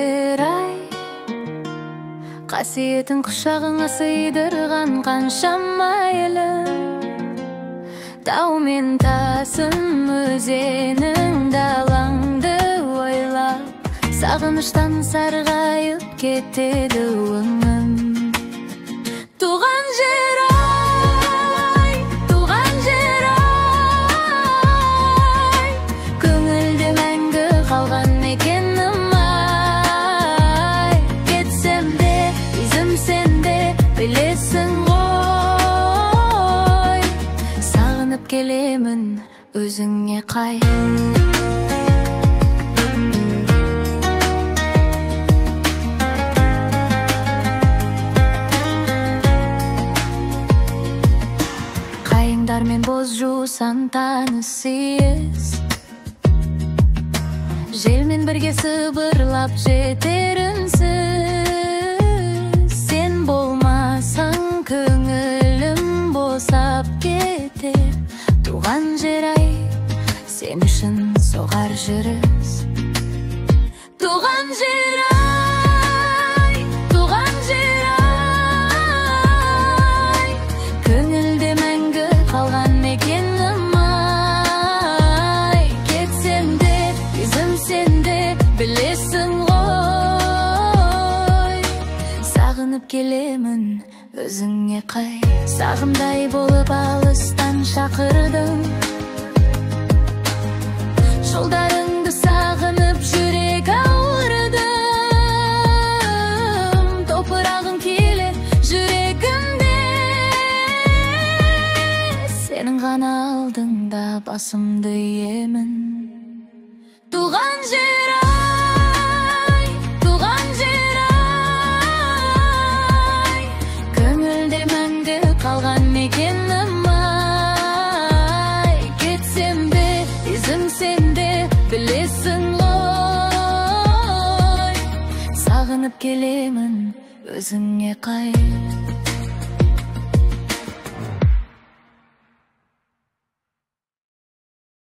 жер ай, қасиетін құшағыңа сыйдырған қаншама елім. Тау мен тасын өзенің далаңды ойлап, сағыныштан сарғайып кетеді өңім. Туған жер ай, туған жер ай, көңілде мәңгі қалған мекенім ай. Кетсем де, ізім сенде, білесің ғой, сағынып келемін өзіңе қай. Мен боз жусан таныс иіс, желмен бірге сыбырлап жетерінсіз. Сен болмасаң көңілім босап кетер. Туған жер ай, сен үшін соғар жүріс. Туған жер ай, туған жер ай, көңілде мәңгі қалған мекенім ай. Кетсем де, ізім сенде, білесің ғой, сағынып келемін өзіңе қай. Сағымдай болып алыстан шақырдым, жолдарыңды сағынып жүрек ауырдым. Топырағың келер жүрегімде, сенің ғана алдыңда басымды иемін. Туған жер ай, туған жер ай, көңілде мәңгі қалған мекенім ай. Кетсем де, ізім сенде, білесің ғой, сағынып келемін өзіңе қай.